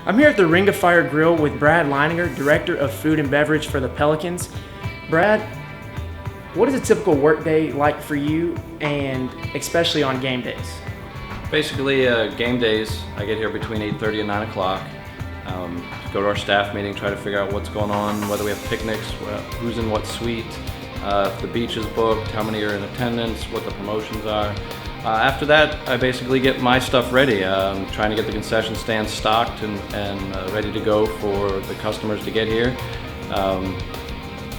I'm here at the Ring of Fire Grill with Brad Leinenger, Director of Food and Beverage for the Pelicans. Brad, what is a typical workday like for you, and especially on game days? Basically, game days, I get here between 8:30 and 9 o'clock. Go to our staff meeting, try to figure out what's going on, whether we have picnics, who's in what suite, if the beach is booked, how many are in attendance, what the promotions are. After that, I basically get my stuff ready, trying to get the concession stand stocked and ready to go for the customers to get here.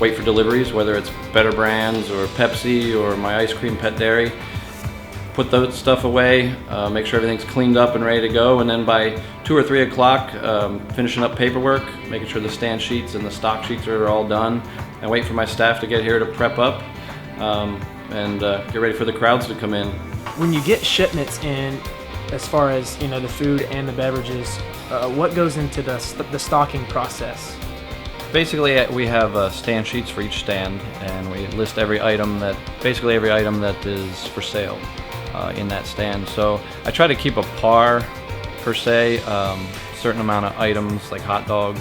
Wait for deliveries, whether it's Better Brands or Pepsi or my ice cream Pet Dairy. Put that stuff away, make sure everything's cleaned up and ready to go, and then by 2 or 3 o'clock, finishing up paperwork, making sure the stand sheets and the stock sheets are all done, and wait for my staff to get here to prep up and get ready for the crowds to come in. When you get shipments in, as far as the food and the beverages, what goes into the stocking process? Basically, we have stand sheets for each stand, and we list every item that is for sale in that stand. So I try to keep a par per se, certain amount of items like hot dogs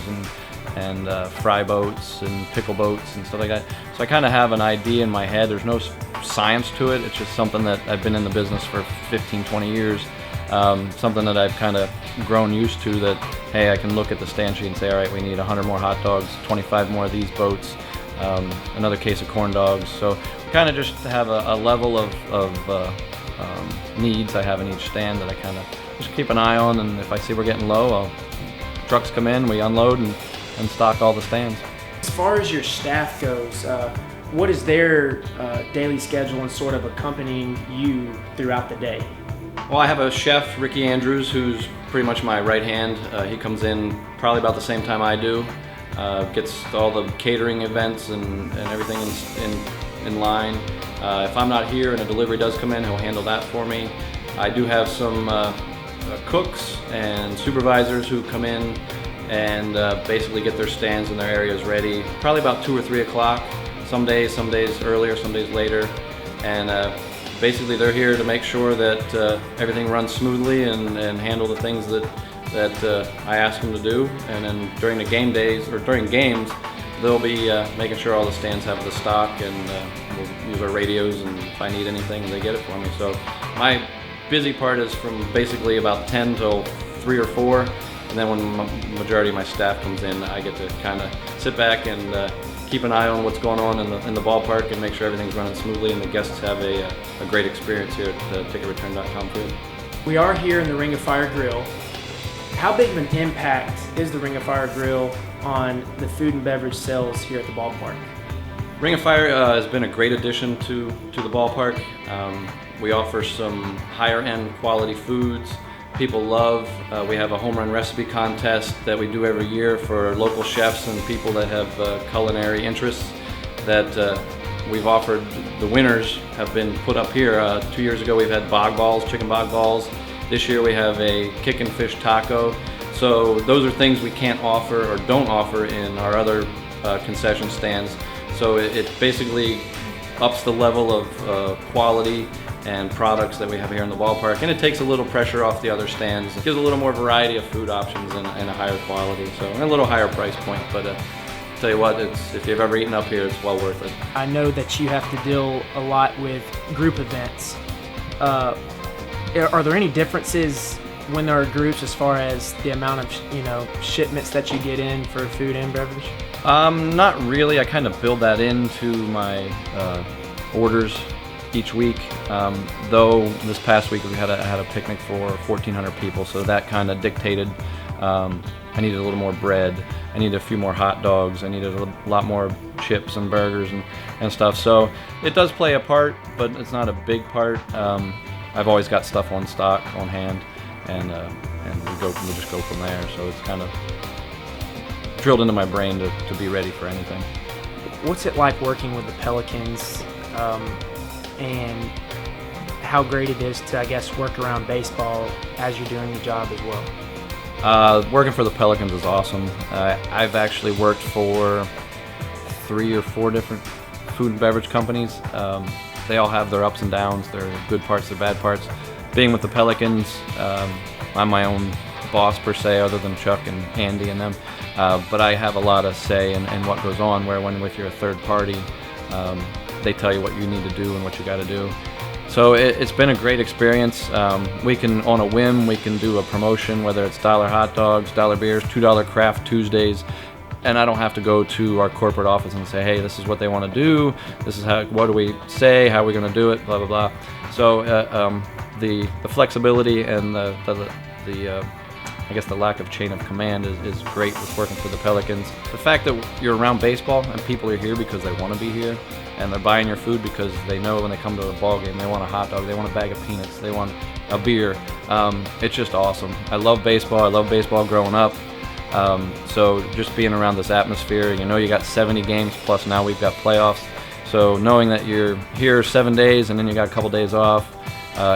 and fry boats and pickle boats and stuff like that. So I kind of have an idea in my head. There's no science to it. It's just something that I've been in the business for 15, 20 years. Something that I've kind of grown used to, that, hey, I can look at the stand sheet and say, all right, we need 100 more hot dogs, 25 more of these boats, another case of corn dogs. So we kind of just have a level of needs I have in each stand that I kind of just keep an eye on, and if I see we're getting low, trucks come in, we unload and stock all the stands. As far as your staff goes, what is their daily schedule and sort of accompanying you throughout the day? Well, I have a chef, Ricky Andrews, who's pretty much my right hand. He comes in probably about the same time I do, gets all the catering events and everything in line. If I'm not here and a delivery does come in, he'll handle that for me. I do have some cooks and supervisors who come in and basically get their stands and their areas ready, probably about 2 or 3 o'clock. Some days earlier, some days later. And basically they're here to make sure that everything runs smoothly and handle the things that I ask them to do. And then during the game days, or during games, they'll be making sure all the stands have the stock, and we'll use our radios, and if I need anything, they get it for me. So my busy part is from basically about 10 till 3 or 4, and then when the majority of my staff comes in, I get to kind of sit back and keep an eye on what's going on in the ballpark and make sure everything's running smoothly and the guests have a great experience here at ticketreturn.com food. We are here in the Ring of Fire Grill. How big of an impact is the Ring of Fire Grill on the food and beverage sales here at the ballpark? Ring of Fire has been a great addition to the ballpark. We offer some higher end quality foods people love. We have a home run recipe contest that we do every year for local chefs and people that have culinary interests that we've offered. The winners have been put up here. 2 years ago we've had bog balls, chicken bog balls. This year we have a kickin' fish taco. So those are things we can't offer or don't offer in our other concession stands. So it basically ups the level of quality and products that we have here in the ballpark, and it takes a little pressure off the other stands. It gives a little more variety of food options and a higher quality, so and a little higher price point. But tell you what, if you've ever eaten up here, it's well worth it. I know that you have to deal a lot with group events. Are there any differences when there are groups as far as the amount of shipments that you get in for food and beverage? Not really. I kind of build that into my orders each week. Though this past week we had a picnic for 1,400 people, so that kind of dictated. I needed a little more bread. I needed a few more hot dogs. I needed a lot more chips and burgers and stuff. So it does play a part, but it's not a big part. I've always got stuff on stock, on hand, and we'll just go from there. So it's kind of drilled into my brain to be ready for anything. What's it like working with the Pelicans, and how great it is to, I guess, work around baseball as you're doing the job as well? Working for the Pelicans is awesome. I've actually worked for 3 or 4 different food and beverage companies. They all have their ups and downs, their good parts, their bad parts. Being with the Pelicans, I'm my own boss per se, other than Chuck and Andy and them, but I have a lot of say in what goes on, where when if you're a third party, they tell you what you need to do and what you got to do. So it's been a great experience. We can, on a whim, we can do a promotion, whether it's $1 hot dogs, $1 beers, $2 craft Tuesdays, and I don't have to go to our corporate office and say, hey, this is what they want to do, this is what do we say, how are we going to do it, blah, blah, blah. So the flexibility and the I guess the lack of chain of command is great with working for the Pelicans. The fact that you're around baseball and people are here because they want to be here, and they're buying your food because they know when they come to a ball game they want a hot dog, they want a bag of peanuts, they want a beer. It's just awesome. I love baseball growing up. So just being around this atmosphere, you got 70 games plus now we've got playoffs. So knowing that you're here 7 days and then you got a couple days off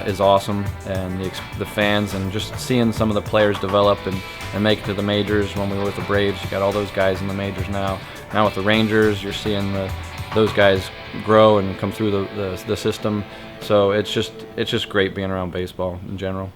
is awesome, and the fans, and just seeing some of the players develop and make it to the majors. When we were with the Braves, you got all those guys in the majors now. Now with the Rangers, you're seeing those guys grow and come through the system. So it's just great being around baseball in general.